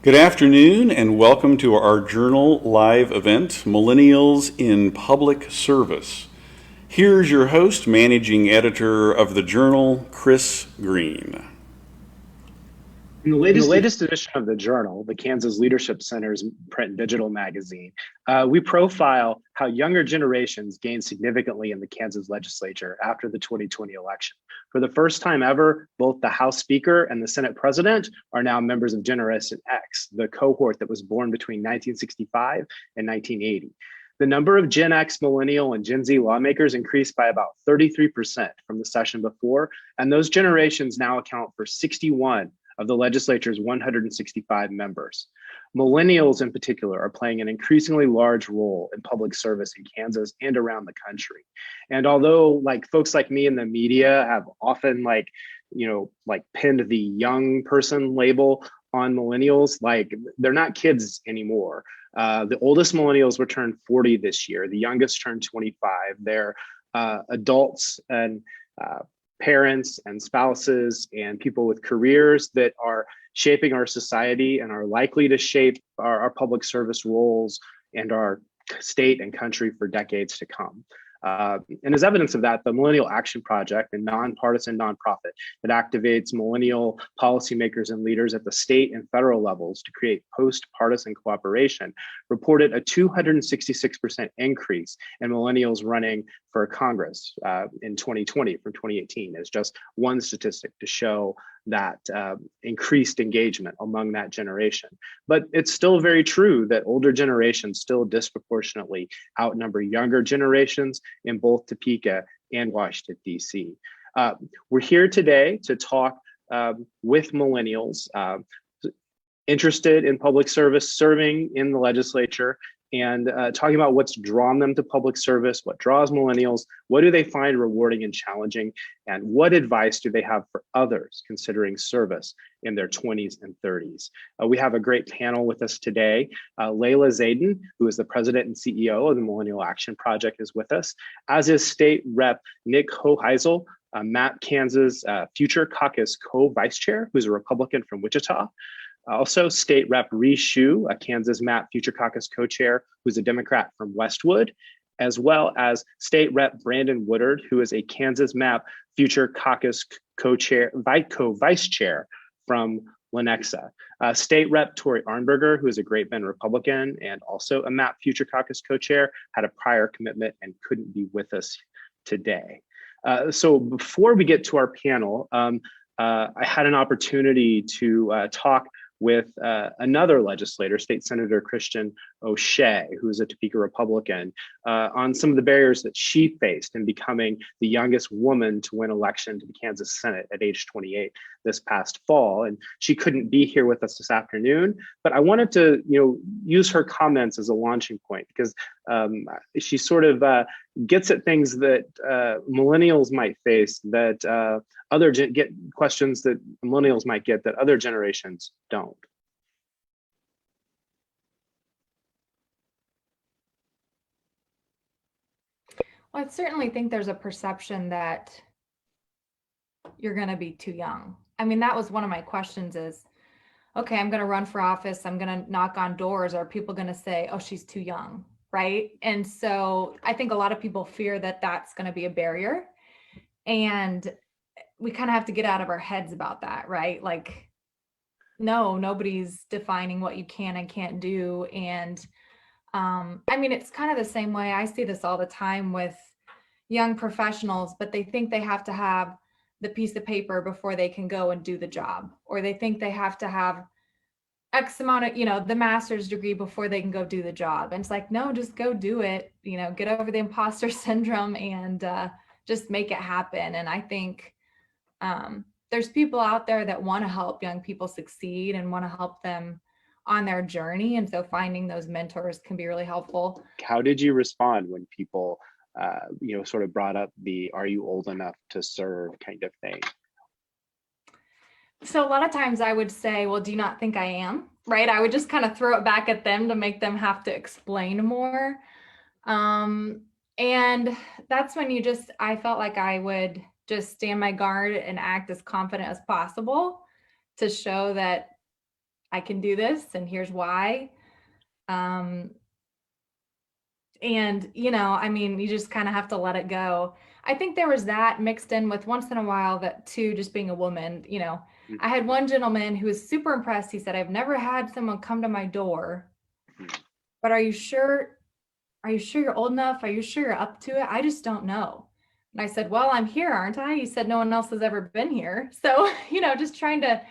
Good afternoon and welcome to our Journal live event, Millennials in Public Service. Here's your host, Managing Editor of the Journal, Chris Green. In the latest edition of the Journal, the Kansas Leadership Center's print and digital magazine, we profile how younger generations gained significantly in the Kansas legislature after the 2020 election. For the first time ever, both the House Speaker and the Senate President are now members of Generation X, the cohort that was born between 1965 and 1980. The number of Gen X, Millennial, and Gen Z lawmakers increased by about 33% from the session before, and those generations now account for 61 of the legislature's 165 members. Millennials in particular are playing an increasingly large role in public service in Kansas and around the country. And although folks like me in the media have often pinned the young person label on millennials, they're not kids anymore. The oldest millennials will turn 40 this year. The youngest turned 25. They're adults and parents and spouses and people with careers that are shaping our society and are likely to shape our public service roles and our state and country for decades to come. And as evidence of that, the Millennial Action Project, a nonpartisan nonprofit that activates millennial policymakers and leaders at the state and federal levels to create post-partisan cooperation, reported a 266% increase in millennials running for Congress in 2020 from 2018 as just one statistic to show that increased engagement among that generation. But it's still very true that older generations still disproportionately outnumber younger generations in both Topeka and Washington, D.C. We're here today to talk with millennials interested in public service, serving in the legislature, and talking about what's drawn them to public service, what draws millennials, what do they find rewarding and challenging, and what advice do they have for others considering service in their 20s and 30s. We have a great panel with us today. Layla Zaidane, who is the president and CEO of the Millennial Action Project, is with us, as is State Rep Nick Hoheisel, MAP Kansas Future Caucus co-vice chair, who's a Republican from Wichita. Also, State Rep Rui Xu, a Kansas MAP Future Caucus co-chair, who's a Democrat from Westwood, as well as State Rep Brandon Woodard, who is a Kansas MAP Future Caucus co-chair, vice chair from Legislature. State Rep Tori Arnberger, who is a Great Bend Republican and also a MAP Future Caucus co-chair, had a prior commitment and couldn't be with us today. So before we get to our panel, I had an opportunity to talk with another legislator, State Senator Christian O'Shea, who is a Topeka Republican, on some of the barriers that she faced in becoming the youngest woman to win election to the Kansas Senate at age 28 this past fall. And she couldn't be here with us this afternoon, but I wanted to use her comments as a launching point because she sort of gets at things that millennials might face, that get questions that millennials might get that other generations don't. Well, I certainly think there's a perception that you're going to be too young. I mean, that was one of my questions is, okay, I'm going to run for office. I'm going to knock on doors. Are people going to say, oh, she's too young, right? And so I think a lot of people fear that that's going to be a barrier. And we kind of have to get out of our heads about that, right? Like, no, nobody's defining what you can and can't do. And I mean, it's kind of the same way I see this all the time with young professionals, but they think they have to have the piece of paper before they can go and do the job, or they think they have to have X amount of, the master's degree before they can go do the job. And it's like, no, just go do it, get over the imposter syndrome and just make it happen. And I think there's people out there that want to help young people succeed and want to help them on their journey. And so finding those mentors can be really helpful. How did you respond when people, sort of brought up the, are you old enough to serve kind of thing? So a lot of times I would say, well, do you not think I am? Right? I would just kind of throw it back at them to make them have to explain more. And that's when I felt like I would just stand my guard and act as confident as possible to show that I can do this and here's why. And, I mean, you just kind of have to let it go. I think there was that mixed in with once in a while that too, just being a woman, I had one gentleman who was super impressed. He said, I've never had someone come to my door, but are you sure? Are you sure you're old enough? Are you sure you're up to it? I just don't know. And I said, well, I'm here, aren't I? He said, no one else has ever been here. So, just trying to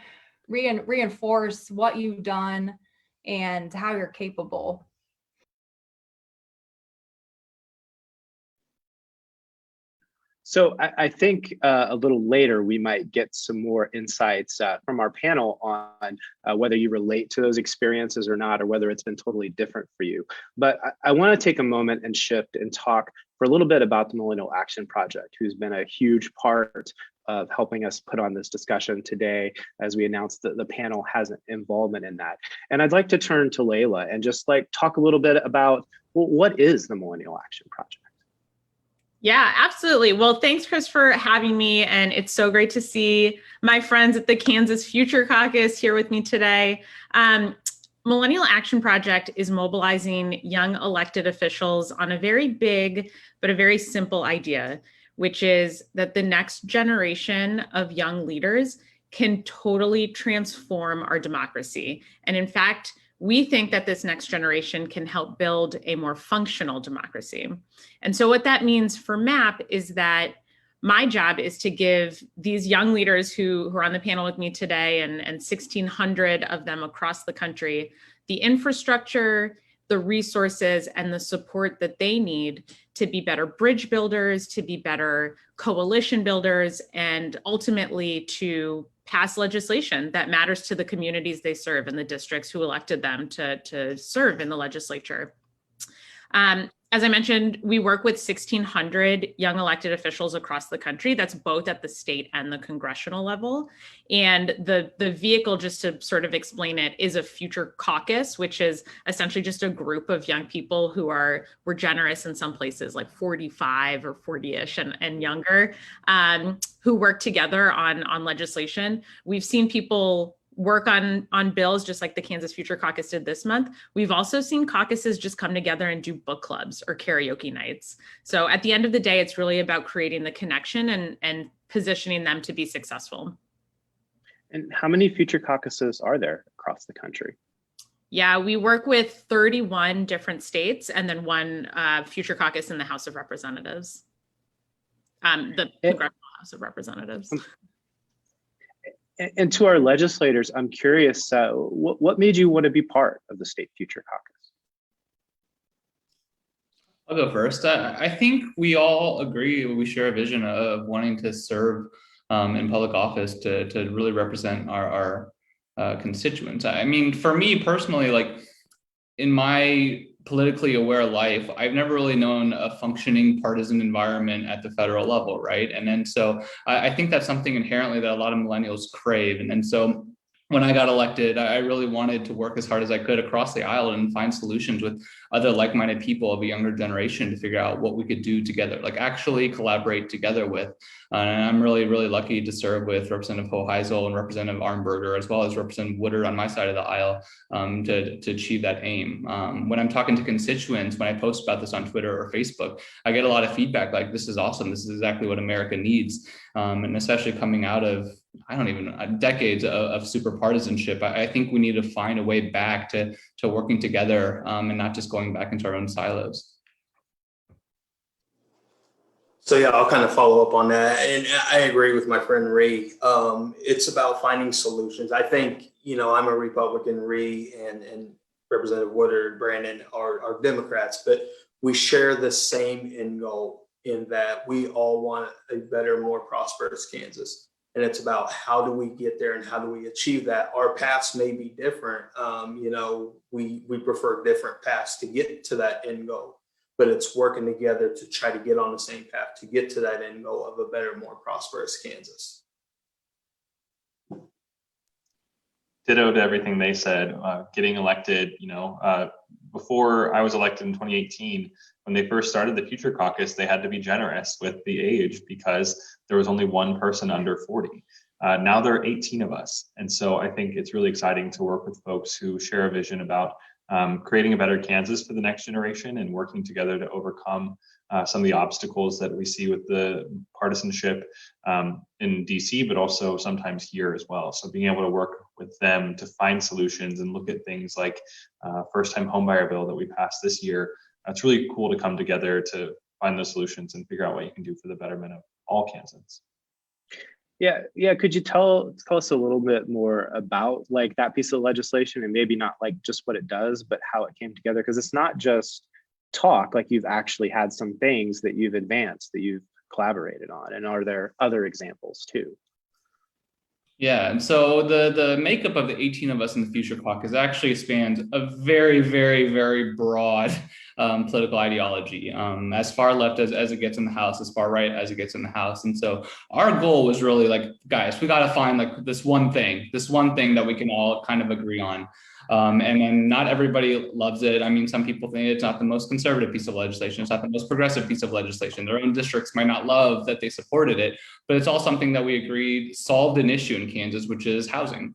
reinforce what you've done and how you're capable. So I think a little later we might get some more insights from our panel on whether you relate to those experiences or not, or whether it's been totally different for you. But I want to take a moment and shift and talk for a little bit about the Millennial Action Project, who's been a huge part of helping us put on this discussion today, as we announced that the panel has an involvement in that. And I'd like to turn to Layla and just talk a little bit about, well, what is the Millennial Action Project? Yeah, absolutely. Well, thanks, Chris, for having me. And it's so great to see my friends at the Kansas Future Caucus here with me today. Millennial Action Project is mobilizing young elected officials on a very big, but a very simple idea, which is that the next generation of young leaders can totally transform our democracy. And in fact, we think that this next generation can help build a more functional democracy. And so what that means for MAP is that my job is to give these young leaders who are on the panel with me today, and 1,600 of them across the country, the infrastructure, the resources, and the support that they need to be better bridge builders, to be better coalition builders, and ultimately to pass legislation that matters to the communities they serve and the districts who elected them to serve in the legislature. As I mentioned, we work with 1,600 young elected officials across the country. That's both at the state and the congressional level. And the vehicle, just to sort of explain it, is a future caucus, which is essentially just a group of young people who were generous in some places, like 45 or 40-ish and younger, who work together on legislation. We've seen people work on bills just like the Kansas Future Caucus did this month. We've also seen caucuses just come together and do book clubs or karaoke nights. So at the end of the day, it's really about creating the connection and positioning them to be successful. And how many future caucuses are there across the country? Yeah, we work with 31 different states and then one future caucus in the House of Representatives, the Congressional House of Representatives. And to our legislators, I'm curious, what made you want to be part of the State Future Caucus? I'll go first. I think we all agree, we share a vision of wanting to serve in public office to really represent our constituents. I mean, for me personally, in my politically aware life, I've never really known a functioning partisan environment at the federal level, right? And then so I think that's something inherently that a lot of millennials crave. And so when I got elected, I really wanted to work as hard as I could across the aisle and find solutions with other like-minded people of a younger generation to figure out what we could do together, actually collaborate together with. And I'm really, really lucky to serve with Representative Hoheisel and Representative Armberger, as well as Representative Woodard on my side of the aisle to achieve that aim. When I'm talking to constituents, when I post about this on Twitter or Facebook, I get a lot of feedback like, this is awesome. This is exactly what America needs. And especially coming out of, decades of super partisanship, I think we need to find a way back to working together and not just going back into our own silos. So yeah, I'll kind of follow up on that. And I agree with my friend Rui. It's about finding solutions. I think, I'm a Republican, Rui and Representative Woodard, Brandon are Democrats, but we share the same end goal in that we all want a better, more prosperous Kansas. And it's about how do we get there and how do we achieve that? Our paths may be different. We prefer different paths to get to that end goal, but it's working together to try to get on the same path to get to that end goal of a better, more prosperous Kansas. Ditto to everything they said. Getting elected, before I was elected in 2018, when they first started the Future Caucus, they had to be generous with the age because there was only one person under 40. Now there are 18 of us. And so I think it's really exciting to work with folks who share a vision about creating a better Kansas for the next generation and working together to overcome some of the obstacles that we see with the partisanship in DC, but also sometimes here as well. So being able to work with them to find solutions and look at things like first-time homebuyer bill that we passed this year. It's really cool to come together to find those solutions and figure out what you can do for the betterment of all Kansans. Yeah. Could you tell us a little bit more about like that piece of legislation, and maybe not like just what it does, but how it came together? Because it's not just talk, like you've actually had some things that you've advanced, that you've collaborated on. And are there other examples too? Yeah, and so the makeup of the 18 of us in the Future Caucus actually spans a very, very, very broad political ideology, as far left as it gets in the House, as far right as it gets in the House. And so our goal was really like, guys, we got to find like this one thing that we can all kind of agree on. And then not everybody loves it. I mean, some people think it's not the most conservative piece of legislation. It's not the most progressive piece of legislation. Their own districts might not love that they supported it, but it's all something that we agreed solved an issue in Kansas, which is housing.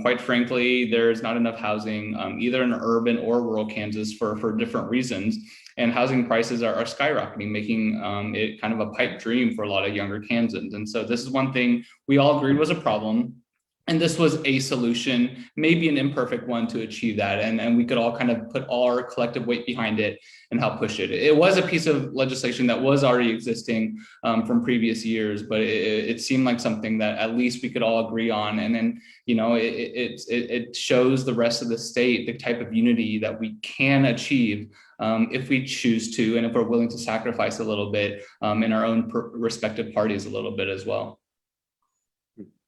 Quite frankly, there's not enough housing either in urban or rural Kansas for different reasons. And housing prices are skyrocketing, making it kind of a pipe dream for a lot of younger Kansans. And so this is one thing we all agreed was a problem. And this was a solution, maybe an imperfect one, to achieve that. And we could all kind of put all our collective weight behind it and help push it. It was a piece of legislation that was already existing from previous years, but it seemed like something that at least we could all agree on. And then, you know, it shows the rest of the state the type of unity that we can achieve if we choose to, and if we're willing to sacrifice a little bit in our own respective parties a little bit as well.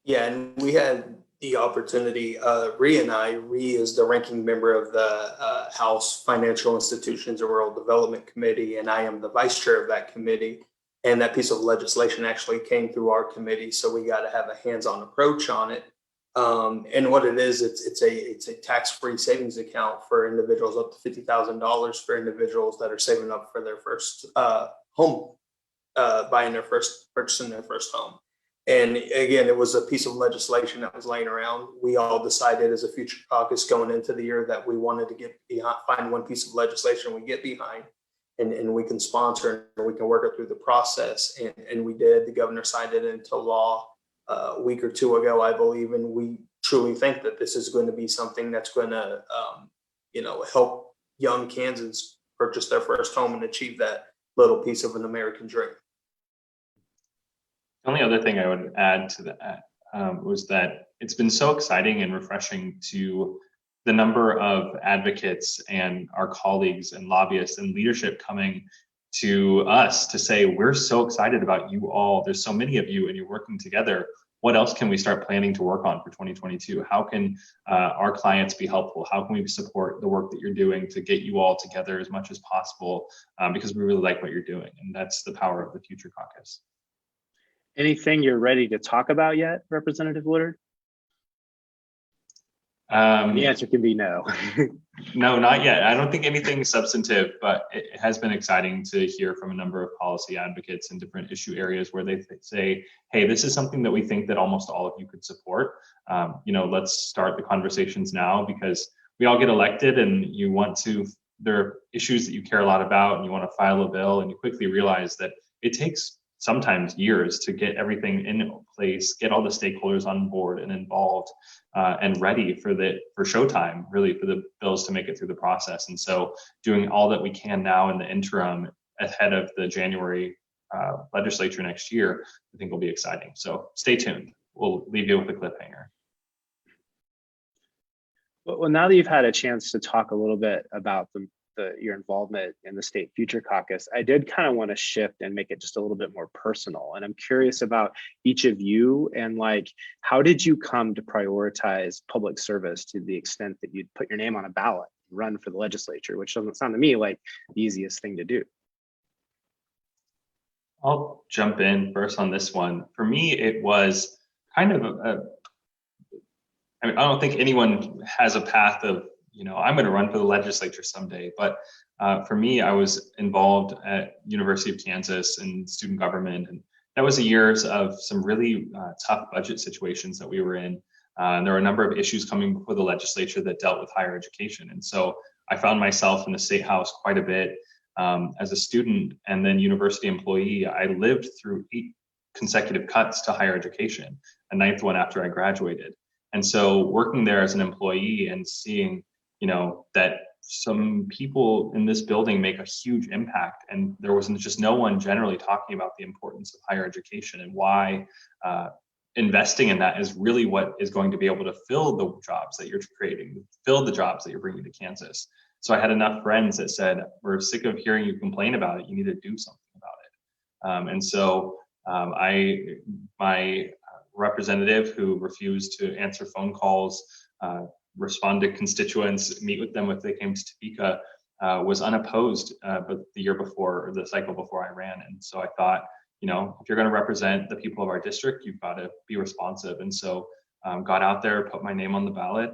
Yeah, and we had the opportunity, Rui is the ranking member of the House Financial Institutions and Rural Development Committee, and I am the vice chair of that committee. And that piece of legislation actually came through our committee, so we got to have a hands-on approach on it. And what it is, it's a tax-free savings account for individuals up to $50,000 for individuals that are saving up for their first home, purchasing their first home. And again, it was a piece of legislation that was laying around. We all decided as a Future Caucus going into the year that we wanted to get behind, find one piece of legislation we get behind, and we can sponsor and we can work it through the process. And we did. The governor signed it into law a week or two ago, I believe. And we truly think that this is going to be something that's going to, help young Kansans purchase their first home and achieve that little piece of an American dream. The only other thing I would add to that was that it's been so exciting and refreshing to the number of advocates and our colleagues and lobbyists and leadership coming to us to say, we're so excited about you all. There's so many of you and you're working together. What else can we start planning to work on for 2022? How can our clients be helpful? How can we support the work that you're doing to get you all together as much as possible? Because we really like what you're doing. And that's the power of the Future Caucus. Anything you're ready to talk about yet, Representative Woodard? The answer can be no. No, not yet. I don't think anything substantive, but it has been exciting to hear from a number of policy advocates in different issue areas where they say, hey, this is something that we think that almost all of you could support. Let's start the conversations now, because we all get elected and there are issues that you care a lot about and you want to file a bill, and you quickly realize that it takes sometimes years to get everything in place, get all the stakeholders on board and involved and ready for showtime, really, for the bills to make it through the process. And so doing all that we can now in the interim ahead of the January legislature next year, I think will be exciting. So stay tuned. We'll leave you with a cliffhanger. Well, now that you've had a chance to talk a little bit about your involvement in the State Future Caucus, I did kind of want to shift and make it just a little bit more personal. And I'm curious about each of you and like, how did you come to prioritize public service to the extent that you'd put your name on a ballot and run for the legislature, which doesn't sound to me like the easiest thing to do. I'll jump in first on this one. For me, it was kind of I don't think anyone has a path of, I'm going to run for the legislature someday. But for me, I was involved at University of Kansas in student government and that was a years of some really tough budget situations that we were in. And there were a number of issues coming before the legislature that dealt with higher education. And so I found myself in the State House quite a bit as a student and then university employee. I lived through 8 consecutive cuts to higher education, a 9th one after I graduated. And so working there as an employee and seeing, that some people in this building make a huge impact, and there was just no one generally talking about the importance of higher education and why investing in that is really what is going to be able to fill the jobs that you're creating, fill the jobs that you're bringing to Kansas. So I had enough friends that said, we're sick of hearing you complain about it. You need to do something about it. And so my representative, who refused to answer phone calls, respond to constituents, meet with them if they came to Topeka, was unopposed but the year before, or the cycle before I ran. And so I thought, if you're going to represent the people of our district, you've got to be responsive. And so got out there, put my name on the ballot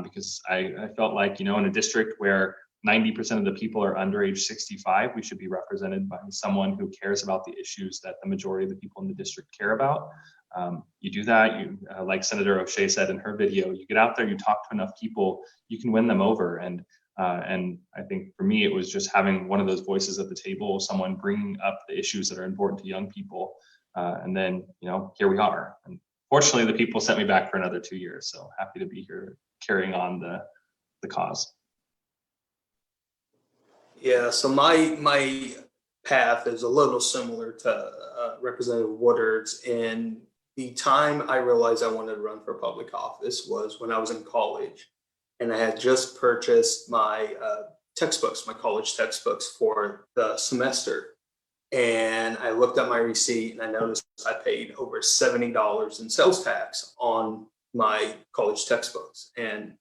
because I felt like, in a district where 90% of the people are under age 65, we should be represented by someone who cares about the issues that the majority of the people in the district care about. You do that, like Senator O'Shea said in her video, you get out there, you talk to enough people, you can win them over. And I think for me, it was just having one of those voices at the table, someone bringing up the issues that are important to young people. And then, here we are. And fortunately, the people sent me back for another 2 years. So happy to be here carrying on the cause. Yeah, so my path is a little similar to Representative Woodard's. And the time I realized I wanted to run for public office was when I was in college. And I had just purchased my textbooks, my college textbooks for the semester. And I looked at my receipt and I noticed I paid over $70 in sales tax on my college textbooks. And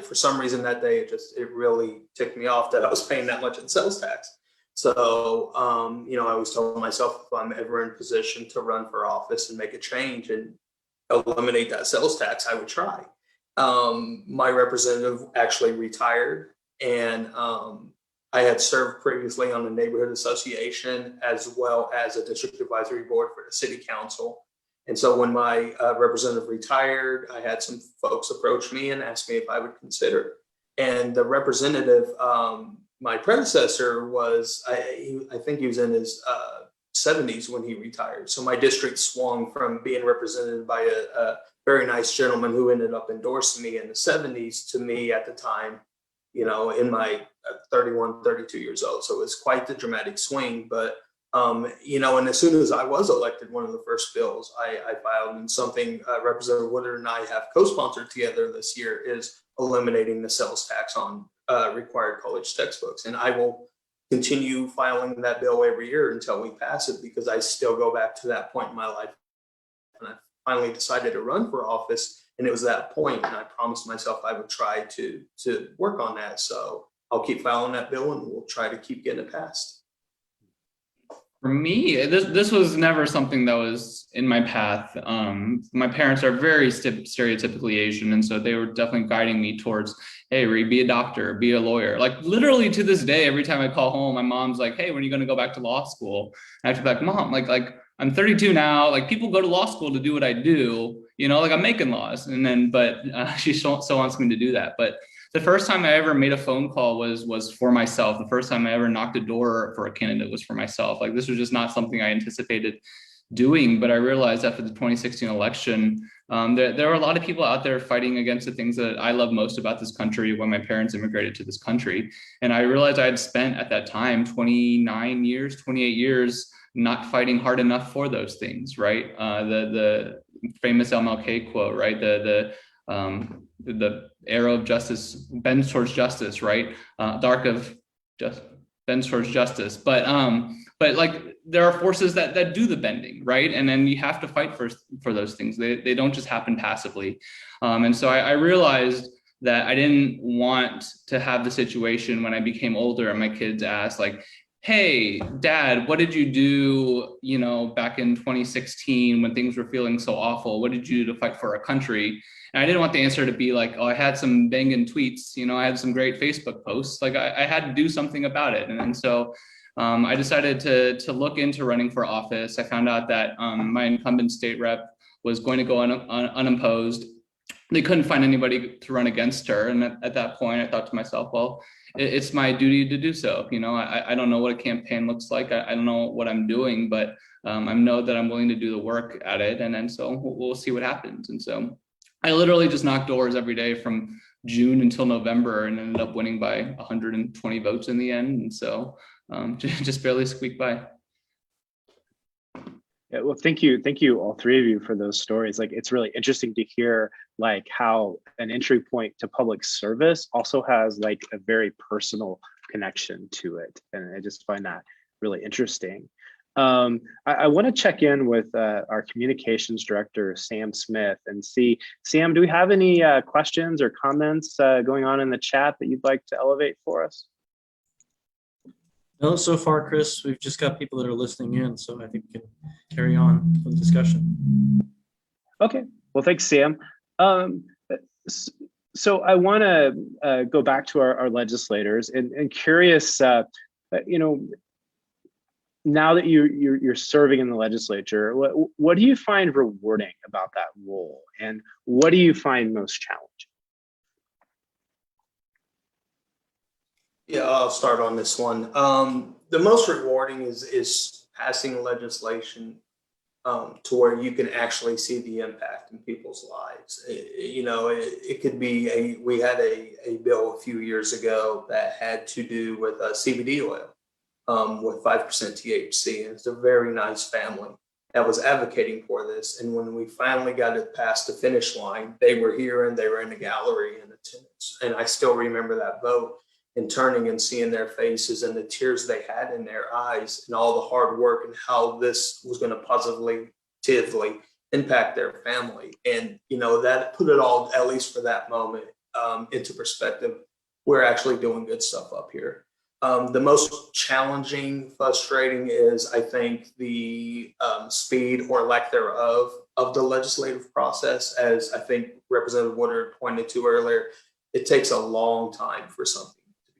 for some reason that day, it really ticked me off that I was paying that much in sales tax. So, I always told myself, if I'm ever in position to run for office and make a change and eliminate that sales tax, I would try. My representative actually retired, and I had served previously on the neighborhood association as well as a district advisory board for the city council. And so when my representative retired, I had some folks approach me and ask me if I would consider. And the representative, my predecessor was, I think he was in his 70s when he retired. So my district swung from being represented by a very nice gentleman who ended up endorsing me in the 70s to me at the time, in my 31, 32 years old. So it was quite the dramatic swing. But and as soon as I was elected, one of the first bills I filed, and something Representative Woodard and I have co-sponsored together this year, is eliminating the sales tax on required college textbooks. And I will continue filing that bill every year until we pass it, because I still go back to that point in my life. And I finally decided to run for office, and it was that point, and I promised myself I would try to work on that. So I'll keep filing that bill, and we'll try to keep getting it passed. For me, this was never something that was in my path. My parents are very stereotypically Asian, and so they were definitely guiding me towards, hey, Rui, be a doctor, be a lawyer. Like literally to this day, every time I call home, my mom's like, hey, when are you going to go back to law school? And I have to be like, Mom, like I'm 32 now. Like people go to law school to do what I do, like I'm making laws. And then, but she still wants me to do that. But the first time I ever made a phone call was for myself. The first time I ever knocked a door for a candidate was for myself. Like this was just not something I anticipated doing, but I realized after the 2016 election, there were a lot of people out there fighting against the things that I love most about this country when my parents immigrated to this country. And I realized I had spent at that time 28 years not fighting hard enough for those things, right? The famous MLK quote, right? The arrow of justice bends towards justice, right? The arc of just bends towards justice. But like there are forces that do the bending, right? And then you have to fight for those things. They don't just happen passively. And so I realized that I didn't want to have the situation when I became older and my kids asked like, hey, Dad, what did you do, back in 2016 when things were feeling so awful? What did you do to fight for our country? And I didn't want the answer to be like, oh, I had some banging tweets, I had some great Facebook posts. Like I had to do something about it. And so I decided to look into running for office. I found out that my incumbent state rep was going to go unopposed. They couldn't find anybody to run against her. And at that point, I thought to myself, well, it's my duty to do so. You know, I don't know what a campaign looks like. I don't know what I'm doing, but I know that I'm willing to do the work at it. And then so we'll see what happens. And so I literally just knocked doors every day from June until November and ended up winning by 120 votes in the end. And so just barely squeaked by. Yeah, well, thank you, all three of you, for those stories. Like, it's really interesting to hear like how an entry point to public service also has like a very personal connection to it, and I just find that really interesting. I want to check in with our communications director, Sam Smith, and see, Sam, do we have any questions or comments going on in the chat that you'd like to elevate for us? No, so far, Chris, we've just got people that are listening in, so I think we can carry on with the discussion. Okay, well, thanks, Sam. So I want to go back to our legislators and curious, you know, now that you're serving in the legislature, what do you find rewarding about that role, and what do you find most challenging? Yeah, I'll start on this one. The most rewarding is passing legislation to where you can actually see the impact in people's lives. It could be we had a bill a few years ago that had to do with CBD oil with 5% THC. And it's a very nice family that was advocating for this. And when we finally got it past the finish line, they were here and they were in the gallery in attendance. And I still remember that vote, and turning and seeing their faces and the tears they had in their eyes and all the hard work and how this was going to positively impact their family. And, that put it all, at least for that moment, into perspective. We're actually doing good stuff up here. The most challenging, frustrating is, I think, the speed or lack thereof of the legislative process. As I think Representative Woodard pointed to earlier, it takes a long time for something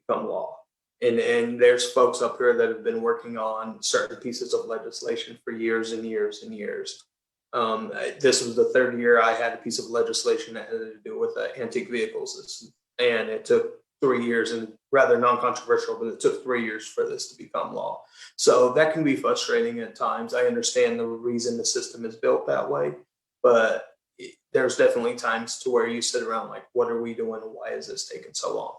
become law. And there's folks up here that have been working on certain pieces of legislation for years and years and years. This was the third year I had a piece of legislation that had to do with antique vehicles. And it took 3 years, and rather non-controversial, but it took 3 years for this to become law. So that can be frustrating at times. I understand the reason the system is built that way, but there's definitely times to where you sit around like, what are we doing and why is this taking so long?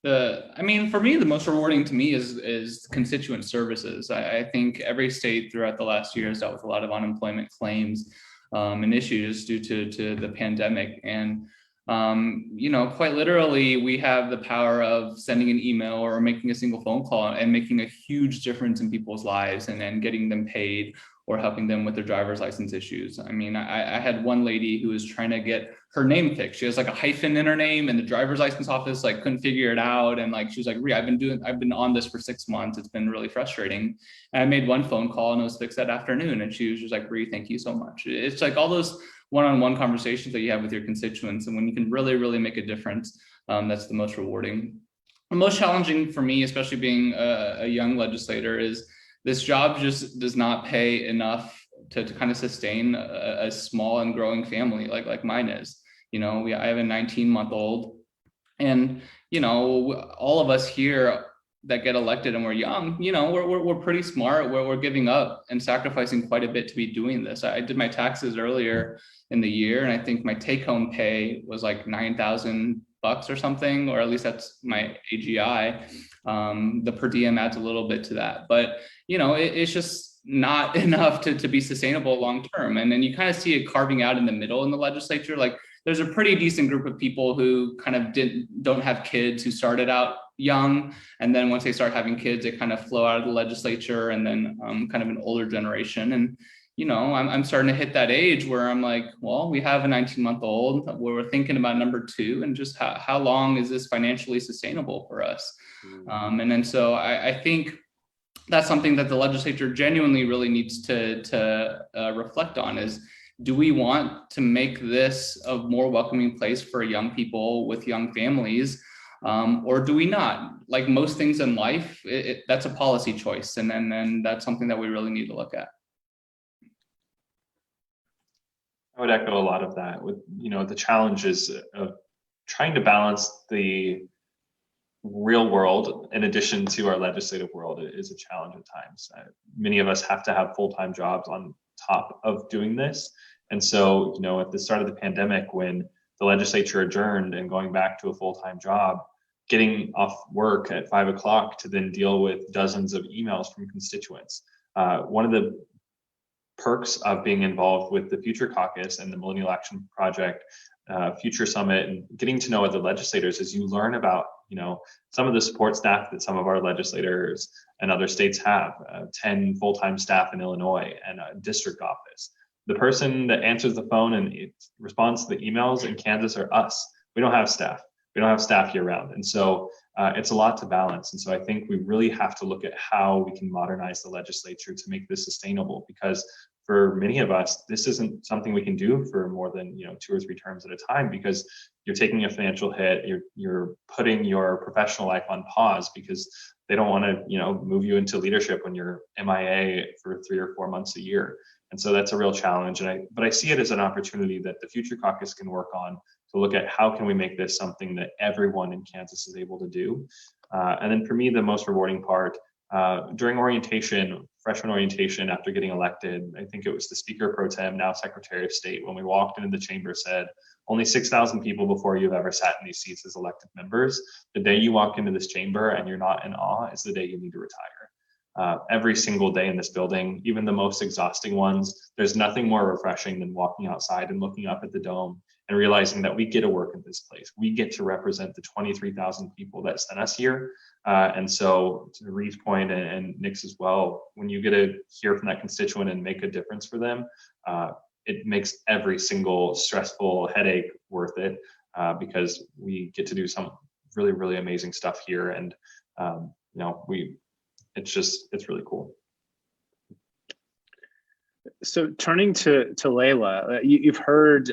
For me, the most rewarding to me is constituent services. I think every state throughout the last year has dealt with a lot of unemployment claims and issues due to the pandemic. And, quite literally, we have the power of sending an email or making a single phone call and making a huge difference in people's lives and then getting them paid or helping them with their driver's license issues. I had one lady who was trying to get her name fixed. She has like a hyphen in her name, and the driver's license office like couldn't figure it out. And like, she was like, Rui, I've been on this for 6 months. It's been really frustrating. And I made one phone call and it was fixed that afternoon. And she was just like, Rui, thank you so much. It's like all those one-on-one conversations that you have with your constituents. And when you can really, really make a difference, that's the most rewarding. The most challenging for me, especially being a young legislator, is this job just does not pay enough to kind of sustain a small and growing family like mine is. I have a 19-month-old, and all of us here that get elected and we're young, we're pretty smart. We're giving up and sacrificing quite a bit to be doing this. I did my taxes earlier in the year, and I think my take-home pay was like $9,000 or something, or at least that's my AGI. The per diem adds a little bit to that, but it's just not enough to be sustainable long term. And then you kind of see it carving out in the middle in the legislature. Like, there's a pretty decent group of people who kind of don't have kids, who started out young, and then once they start having kids, they kind of flow out of the legislature, and then kind of an older generation. And I'm starting to hit that age where I'm like, well, we have a 19-month-old where we're thinking about number 2, and just how long is this financially sustainable for us? And then so I think that's something that the legislature genuinely really needs to reflect on, is do we want to make this a more welcoming place for young people with young families? Or do we not? Like most things in life, that's a policy choice. And then that's something that we really need to look at. I would echo a lot of that with, the challenges of trying to balance the real world in addition to our legislative world is a challenge at times. Many of us have to have full-time jobs on top of doing this. And so, at the start of the pandemic, when the legislature adjourned and going back to a full-time job, getting off work at 5 o'clock to then deal with dozens of emails from constituents. One of the perks of being involved with the Future Caucus and the Millennial Action Project, Future Summit, and getting to know other legislators is you learn about, some of the support staff that some of our legislators and other states have, 10 full-time staff in Illinois and a district office. The person that answers the phone and responds to the emails in Kansas are us. We don't have staff. We don't have staff year round. And so it's a lot to balance. And so I think we really have to look at how we can modernize the legislature to make this sustainable, because for many of us, this isn't something we can do for more than 2 or 3 terms at a time, because you're taking a financial hit, you're putting your professional life on pause because they don't want to move you into leadership when you're MIA for 3 or 4 months a year. And so that's a real challenge. But I see it as an opportunity that the Future Caucus can work on to look at how can we make this something that everyone in Kansas is able to do. And then for me, the most rewarding part, during orientation, freshman orientation after getting elected, I think it was the Speaker Pro Tem, now Secretary of State, when we walked into the chamber said, only 6,000 people before you've ever sat in these seats as elected members. The day you walk into this chamber and you're not in awe is the day you need to retire. Every single day in this building, even the most exhausting ones, there's nothing more refreshing than walking outside and looking up at the dome and realizing that we get to work in this place. We get to represent the 23,000 people that sent us here. And so to Reed's point and Nick's as well, when you get to hear from that constituent and make a difference for them, it makes every single stressful headache worth it, because we get to do some really, really amazing stuff here. And, it's really cool. So turning to Layla, you've heard,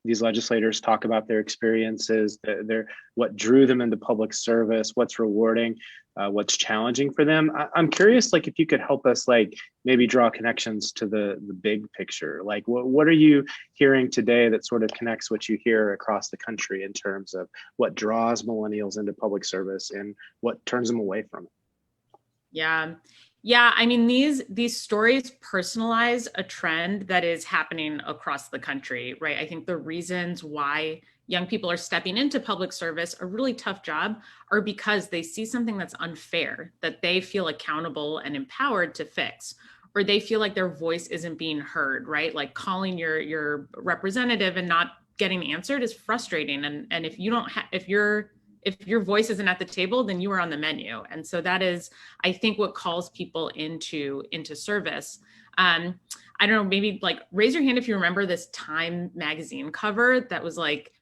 these legislators talk about their experiences, what drew them into public service, what's rewarding, what's challenging for them. I'm curious, if you could help us, maybe draw connections to the big picture. What are you hearing today that sort of connects what you hear across the country in terms of what draws millennials into public service and what turns them away from it? Yeah. I mean, these stories personalize a trend that is happening across the country, right? I think the reasons why young people are stepping into public service, a really tough job, are because they see something that's unfair, that they feel accountable and empowered to fix, or they feel like their voice isn't being heard, right? Like calling your representative and not getting answered is frustrating. And if you don't if your voice isn't at the table, then you are on the menu. And so that is, I think, what calls people into service. I don't know, maybe raise your hand if you remember this Time magazine cover that was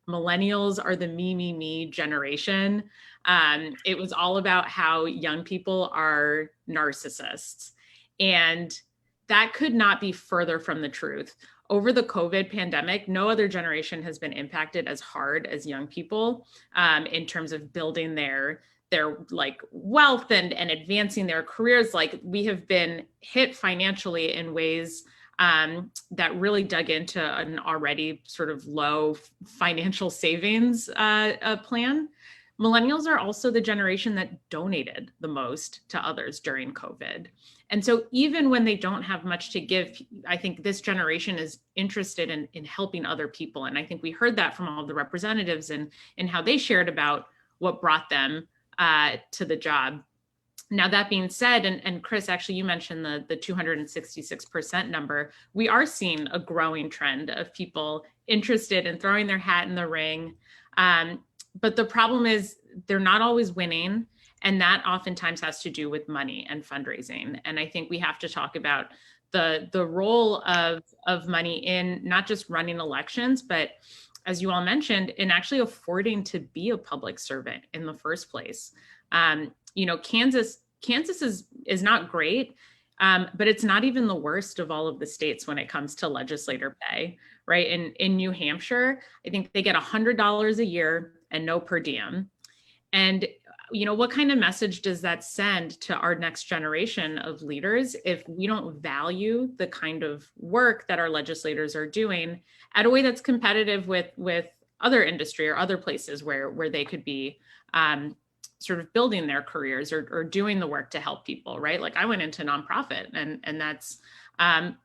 millennials are the me generation. It was all about how young people are narcissists. And that could not be further from the truth. Over the COVID pandemic, no other generation has been impacted as hard as young people in terms of building their wealth and advancing their careers. We have been hit financially in ways that really dug into an already sort of low financial savings plan. Millennials are also the generation that donated the most to others during COVID. And so even when they don't have much to give, I think this generation is interested in helping other people. And I think we heard that from all of the representatives and how they shared about what brought them to the job. Now, that being said, and Chris, actually, you mentioned the 266% number. We are seeing a growing trend of people interested in throwing their hat in the ring. But the problem is they're not always winning. And that oftentimes has to do with money and fundraising. And I think we have to talk about the role of money in not just running elections, but as you all mentioned, in actually affording to be a public servant in the first place. Kansas is not great. But it's not even the worst of all of the states when it comes to legislator pay, right? In New Hampshire, I think they get $100 a year and no per diem. And what kind of message does that send to our next generation of leaders if we don't value the kind of work that our legislators are doing at a way that's competitive with other industry or other places where they could be sort of building their careers or doing the work to help people, right? Like I went into nonprofit and that's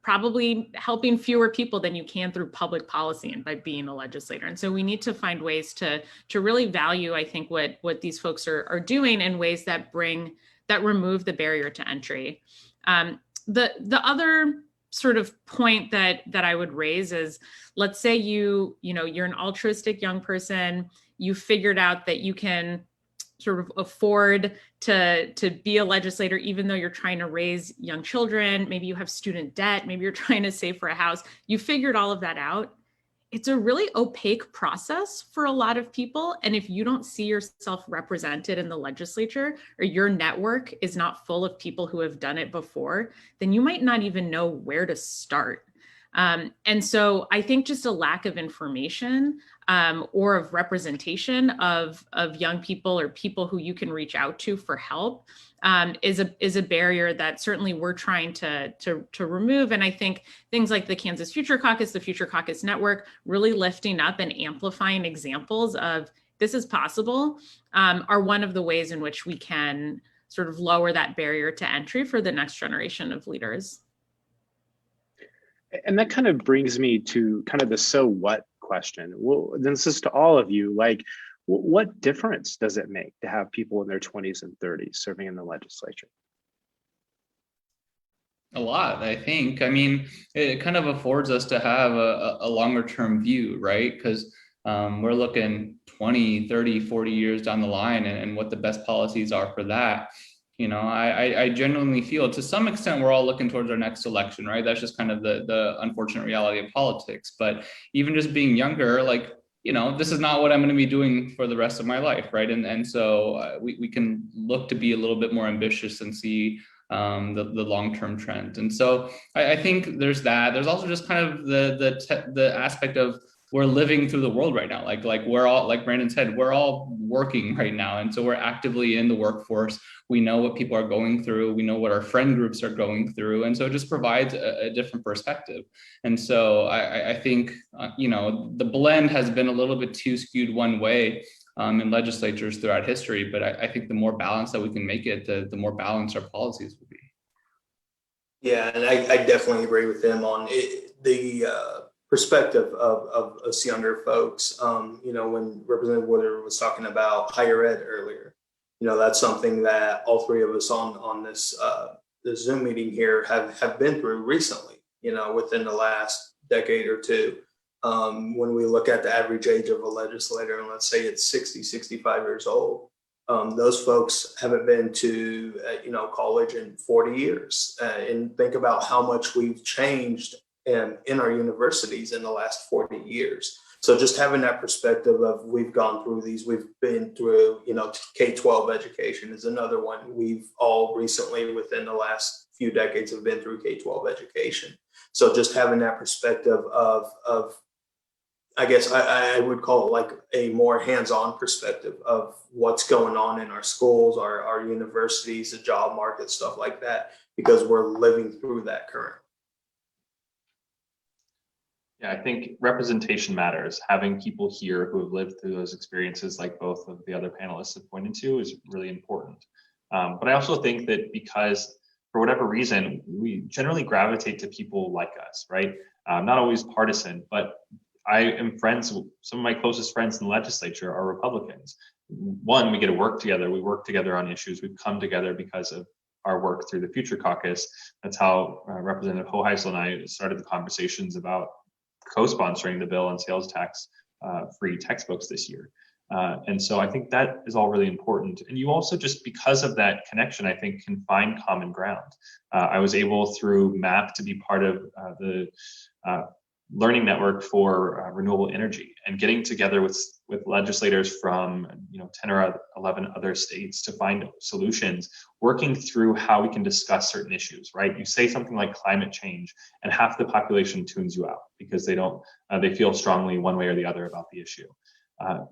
probably helping fewer people than you can through public policy and by being a legislator. And so we need to find ways to really value, I think, what these folks are doing in ways that remove the barrier to entry. The other sort of point that I would raise is, let's say you're an altruistic young person, you figured out that you can sort of afford to be a legislator, even though you're trying to raise young children. Maybe you have student debt, maybe you're trying to save for a house. You figured all of that out. It's a really opaque process for a lot of people. And if you don't see yourself represented in the legislature, or your network is not full of people who have done it before, then you might not even know where to start. And so I think just a lack of information or of representation of young people or people who you can reach out to for help is a barrier that certainly we're trying to remove. And I think things like the Kansas Future Caucus, the Future Caucus Network, really lifting up and amplifying examples of this is possible are one of the ways in which we can sort of lower that barrier to entry for the next generation of leaders. And that kind of brings me to kind of the so what question. Well, this is to all of you, like, what difference does it make to have people in their 20s and 30s serving in the legislature? A lot, I think. I mean, it kind of affords us to have a longer term view, right? Because we're looking 20, 30, 40 years down the line and what the best policies are for that. I genuinely feel to some extent we're all looking towards our next election, right? That's just kind of the unfortunate reality of politics. But even just being younger, like, this is not what I'm going to be doing for the rest of my life, right? And so we can look to be a little bit more ambitious and see the long-term trend. And so I think there's that. There's also just kind of the aspect of we're living through the world right now. Like we're all, like Brandon said, we're all working right now. And so we're actively in the workforce. We know what people are going through. We know what our friend groups are going through. And so it just provides a different perspective. And so I think, the blend has been a little bit too skewed one way in legislatures throughout history. But I think the more balanced that we can make it, the more balanced our policies will be. Yeah, and I definitely agree with them on it, the perspective of us younger folks. When Representative Woodard was talking about higher ed earlier, that's something that all three of us on this Zoom meeting here have been through recently, within the last decade or two. When we look at the average age of a legislator, and let's say it's 60, 65 years old, those folks haven't been to, college in 40 years. And think about how much we've changed in our universities in the last 40 years. So just having that perspective of we've gone through these, we've been through, K-12 education is another one. We've all recently within the last few decades have been through K-12 education. So just having that perspective of I guess I would call it like a more hands-on perspective of what's going on in our schools, our universities, the job market, stuff like that, because we're living through that currently. Yeah, I think representation matters. Having people here who have lived through those experiences, like both of the other panelists have pointed to, is really important. But I also think that because, for whatever reason, we generally gravitate to people like us, right? Not always partisan, but I am friends, some of my closest friends in the legislature are Republicans. One, we get to work together. We work together on issues. We've come together because of our work through the Future Caucus. That's how Representative Hoheisel and I started the conversations about co-sponsoring the bill on sales tax free textbooks this year. And so I think that is all really important. And you also, just because of that connection, I think can find common ground. I was able through MAP to be part of the learning network for renewable energy, and getting together with legislators from 10 or 11 other states to find solutions, working through how we can discuss certain issues, right? You say something like climate change and half the population tunes you out because they feel strongly one way or the other about the issue.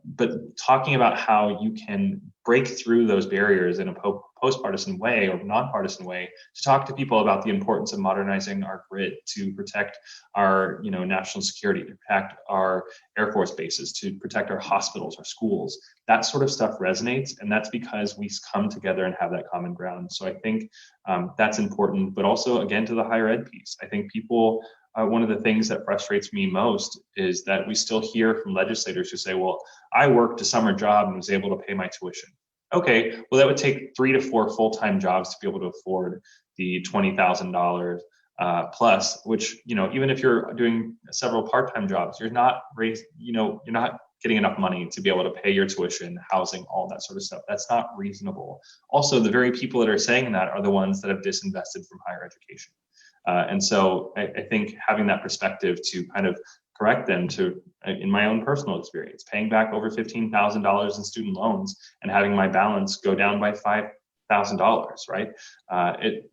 But talking about how you can break through those barriers in a post-partisan way or nonpartisan way to talk to people about the importance of modernizing our grid to protect our national security, to protect our Air Force bases, to protect our hospitals, our schools. That sort of stuff resonates, and that's because we come together and have that common ground. So I think that's important, but also, again, to the higher ed piece. I think people, one of the things that frustrates me most is that we still hear from legislators who say, well, I worked a summer job and was able to pay my tuition. Okay, well, that would take 3 to 4 full-time jobs to be able to afford the $20,000 plus, which, even if you're doing several part-time jobs, you're not getting enough money to be able to pay your tuition, housing, all that sort of stuff. That's not reasonable. Also, the very people that are saying that are the ones that have disinvested from higher education. And so I think having that perspective to kind of correct them to, in my own personal experience, paying back over $15,000 in student loans and having my balance go down by $5,000, right?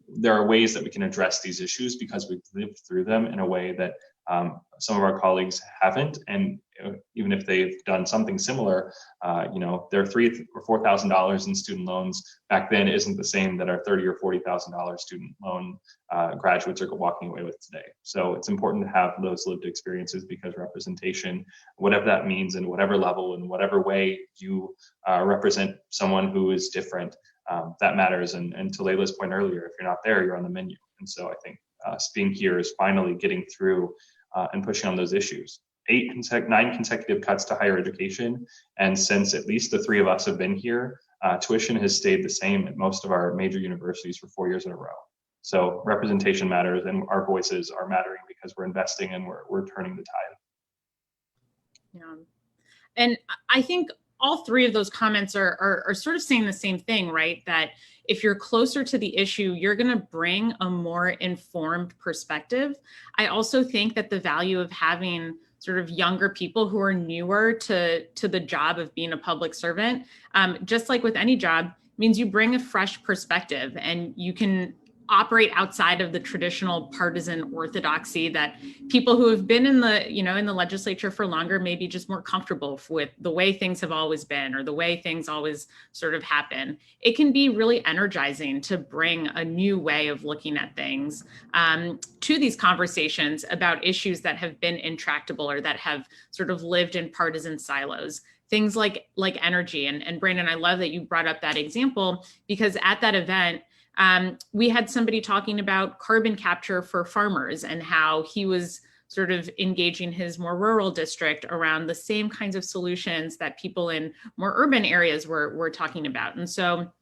There are ways that we can address these issues because we've lived through them in a way that some of our colleagues haven't, and even if they've done something similar, their $3,000 or $4,000 in student loans back then isn't the same that our $30,000 or $40,000 student loan graduates are walking away with today. So it's important to have those lived experiences because representation, whatever that means, in whatever level, in whatever way you represent someone who is different, that matters. And to Layla's point earlier, if you're not there, you're on the menu. And so I think us being here is finally getting through and pushing on those issues. 9 consecutive cuts to higher education. And since at least the 3 of us have been here, tuition has stayed the same at most of our major universities for 4 years in a row. So representation matters, and our voices are mattering because we're investing and we're turning the tide. Yeah. And I think all 3 of those comments are sort of saying the same thing, right? That if you're closer to the issue, you're going to bring a more informed perspective. I also think that the value of having sort of younger people who are newer to the job of being a public servant, just like with any job, means you bring a fresh perspective and you can operate outside of the traditional partisan orthodoxy that people who have been in the legislature for longer may be just more comfortable with the way things have always been or the way things always sort of happen. It can be really energizing to bring a new way of looking at things to these conversations about issues that have been intractable or that have sort of lived in partisan silos. Things like energy. And Brandon, I love that you brought up that example because at that event, we had somebody talking about carbon capture for farmers and how he was sort of engaging his more rural district around the same kinds of solutions that people in more urban areas were talking about. And so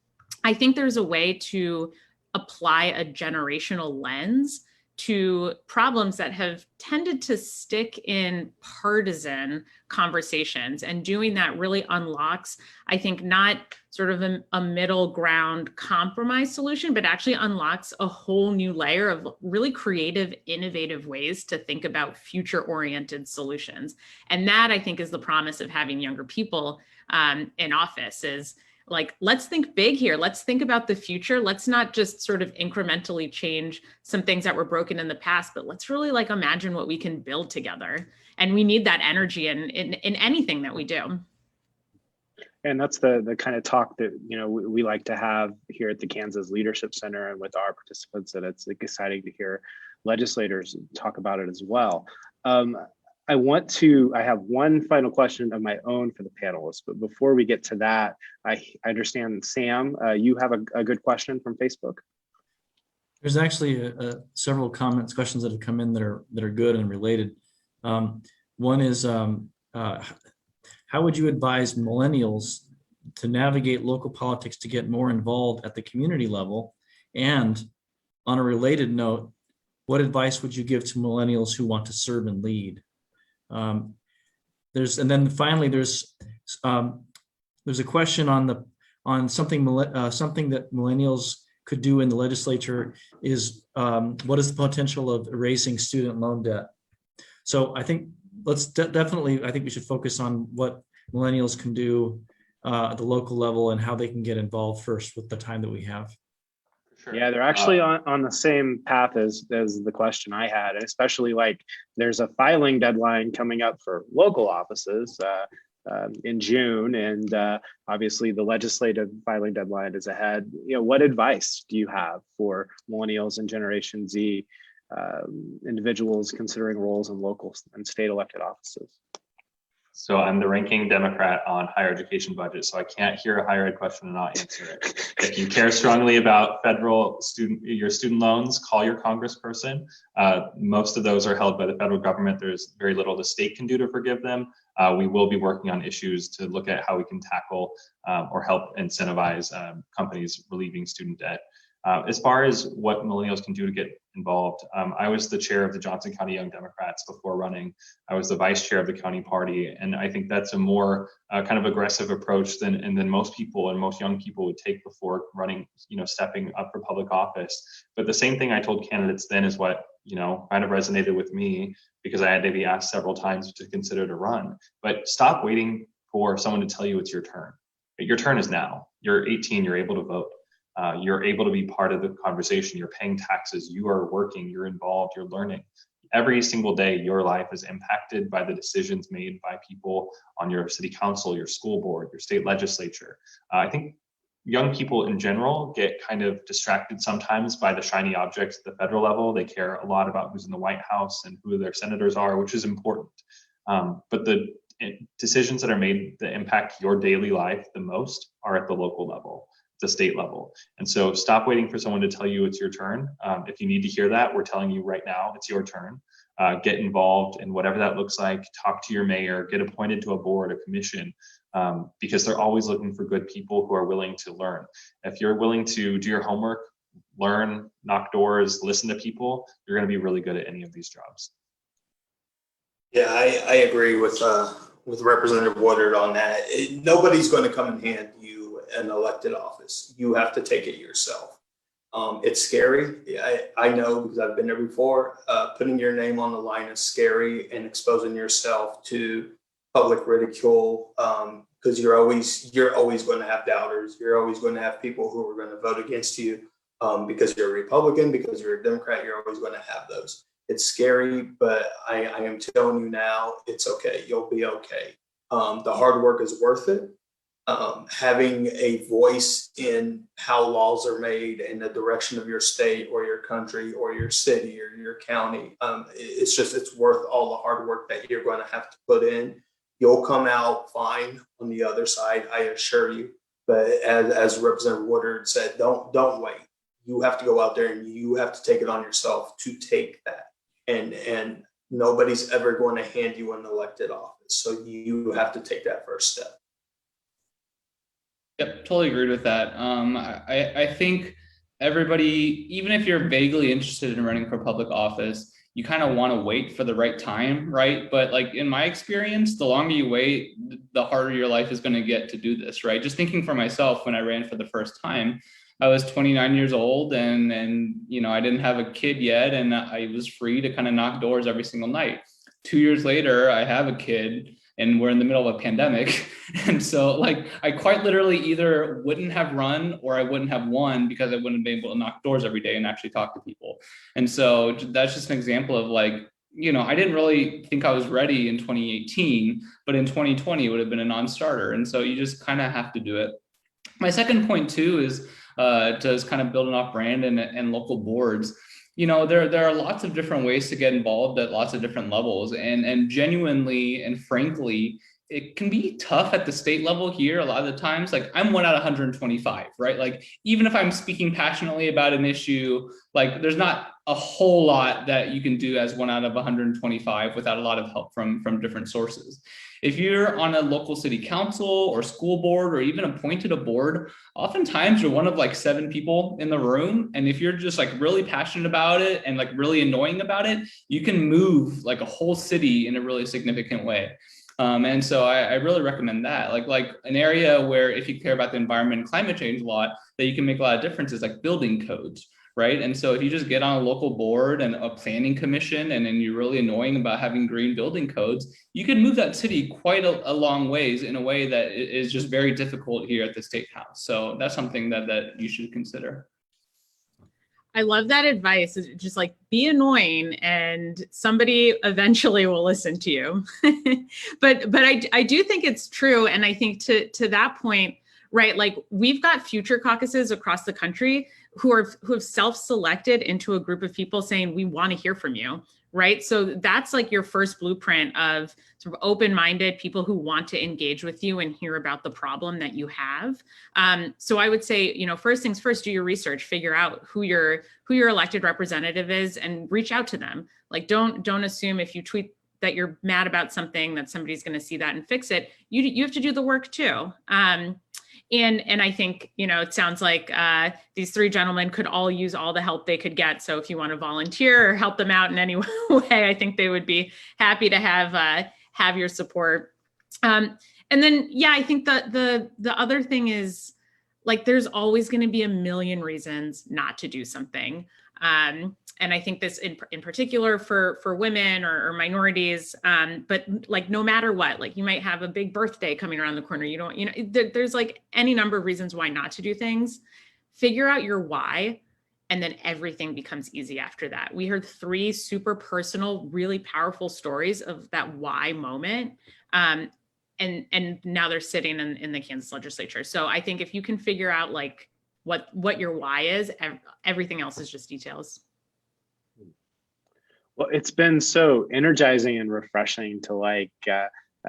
I think there's a way to apply a generational lens to problems that have tended to stick in partisan conversations. And doing that really unlocks, I think, not sort of a middle ground compromise solution, but actually unlocks a whole new layer of really creative, innovative ways to think about future-oriented solutions. And that, I think, is the promise of having younger people in office is, like, let's think big here. Let's think about the future. Let's not just sort of incrementally change some things that were broken in the past, but let's really imagine what we can build together. And we need that energy in anything that we do. And that's the kind of talk that, we like to have here at the Kansas Leadership Center and with our participants, and it's exciting to hear legislators talk about it as well. I have one final question of my own for the panelists, but before we get to that, I understand, Sam, you have a good question from Facebook. There's actually several questions that have come in that are good and related. One is, how would you advise millennials to navigate local politics to get more involved at the community level? And on a related note, what advice would you give to millennials who want to serve and lead? There's a question on something that millennials could do in the legislature is what is the potential of erasing student loan debt? So I think let's definitely, I think we should focus on what millennials can do at the local level and how they can get involved first with the time that we have. Sure. Yeah, they're actually on the same path as the question I had, and especially like there's a filing deadline coming up for local offices in June, and obviously the legislative filing deadline is ahead. What advice do you have for millennials and Generation Z individuals considering roles in local and state elected offices? So I'm the ranking Democrat on higher education budget, so I can't hear a higher ed question and not answer it. If you care strongly about your student loans, call your congressperson. Most of those are held by the federal government. There's very little the state can do to forgive them. We will be working on issues to look at how we can tackle or help incentivize companies relieving student debt. As far as what millennials can do to get involved, I was the chair of the Johnson County Young Democrats before running. I was the vice chair of the county party, and I think that's a more kind of aggressive approach than most people and most young people would take before running, stepping up for public office. But the same thing I told candidates then is what kind of resonated with me, because I had to be asked several times to consider to run. But stop waiting for someone to tell you it's your turn. Your turn is now. You're 18. You're able to vote. You're able to be part of the conversation. You're paying taxes. You are working. You're involved. You're learning. Every single day, your life is impacted by the decisions made by people on your city council, your school board, your state legislature. I think young people in general get kind of distracted sometimes by the shiny objects at the federal level. They care a lot about who's in the White House and who their senators are, which is important. But the decisions that are made that impact your daily life the most are at the local level, the state level. And so stop waiting for someone to tell you it's your turn. If you need to hear that, we're telling you right now, it's your turn. Get involved in whatever that looks like. Talk to your mayor, get appointed to a board, a commission, because they're always looking for good people who are willing to learn. If you're willing to do your homework, learn, knock doors, listen to people, you're going to be really good at any of these jobs. Yeah, I agree with Representative Woodard on that. Nobody's going to come and hand you an elected office. You have to take it yourself. It's scary. I know, because I've been there before. Putting your name on the line is scary, and exposing yourself to public ridicule, because you're always going to have doubters. You're always going to have people who are going to vote against you because you're a Republican, because you're a Democrat. You're always going to have those. It's scary, but I am telling you now, it's okay. You'll be okay. The hard work is worth it. Having a voice in how laws are made and the direction of your state or your country or your city or your county, it's worth all the hard work that you're going to have to put in. You'll come out fine on the other side, I assure you. But as Representative Woodard said, don't wait. You have to go out there and you have to take it on yourself to take that. And nobody's ever going to hand you an elected office. So you have to take that first step. Yep, totally agreed with that. I think everybody, even if you're vaguely interested in running for public office, you kind of want to wait for the right time, right? But like in my experience, the longer you wait, the harder your life is going to get to do this, right? Just thinking for myself, when I ran for the first time, I was 29 years old and I didn't have a kid yet, and I was free to kind of knock doors every single night. 2 years later, I have a kid and we're in the middle of a pandemic. And so like, I quite literally either wouldn't have run or I wouldn't have won, because I wouldn't have been able to knock doors every day and actually talk to people. And so that's just an example of like, I didn't really think I was ready in 2018, but in 2020, it would have been a non-starter. And so you just kind of have to do it. My second point too is to kind of build an off brand and local boards. There are lots of different ways to get involved at lots of different levels, and genuinely and frankly, it can be tough at the state level here. A lot of the times, like I'm 1 out of 125, right? Like even if I'm speaking passionately about an issue, like there's not a whole lot that you can do as 1 out of 125 without a lot of help from different sources. If you're on a local city council or school board or even appointed a board, oftentimes you're one of like 7 people in the room. And if you're just like really passionate about it and like really annoying about it, you can move like a whole city in a really significant way. And so I really recommend that. Like an area where if you care about the environment and climate change a lot, that you can make a lot of differences, like building codes, right? And so if you just get on a local board and a planning commission, and then you're really annoying about having green building codes, you can move that city quite a long ways in a way that is just very difficult here at the State House. So that's something that you should consider. I love that advice. It's just like, be annoying and somebody eventually will listen to you. but I do think it's true. And I think to that point, right, like we've got future caucuses across the country who have self-selected into a group of people saying, we want to hear from you, right? So that's like your first blueprint of sort of open-minded people who want to engage with you and hear about the problem that you have. So I would say, you know, first things first, do your research, figure out who your elected representative is and reach out to them. Like, don't assume if you tweet that you're mad about something that somebody's going to see that and fix it. You have to do the work too. And I think, you know, it sounds like these three gentlemen could all use all the help they could get. So if you want to volunteer or help them out in any way, I think they would be happy to have your support. And then, yeah, I think the other thing is, like, there's always going to be a million reasons not to do something. And I think this in particular for women or minorities, but like no matter what, like you might have a big birthday coming around the corner. There's like any number of reasons why not to do things. Figure out your why, and then everything becomes easy after that. We heard 3 super personal, really powerful stories of that why moment. And now they're sitting in the Kansas legislature. So I think if you can figure out like what your why is, everything else is just details. Well, it's been so energizing and refreshing to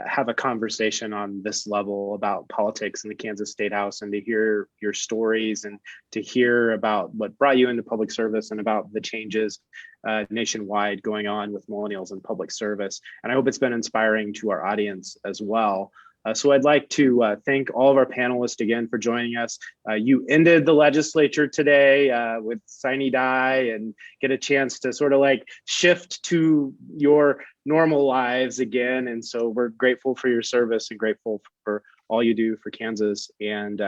have a conversation on this level about politics in the Kansas State House, and to hear your stories and to hear about what brought you into public service and about the changes nationwide going on with millennials in public service. And I hope it's been inspiring to our audience as well. So I'd like to thank all of our panelists again for joining us. You ended the legislature today with sine die and get a chance to sort of like shift to your normal lives again. And so we're grateful for your service and grateful for all you do for Kansas, and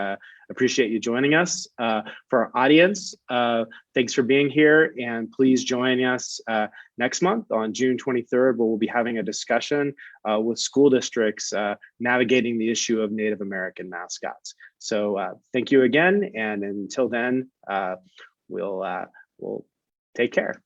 appreciate you joining us. For our audience, thanks for being here, and please join us next month on June 23rd, where we'll be having a discussion with school districts navigating the issue of Native American mascots. So thank you again, and until then, we'll take care.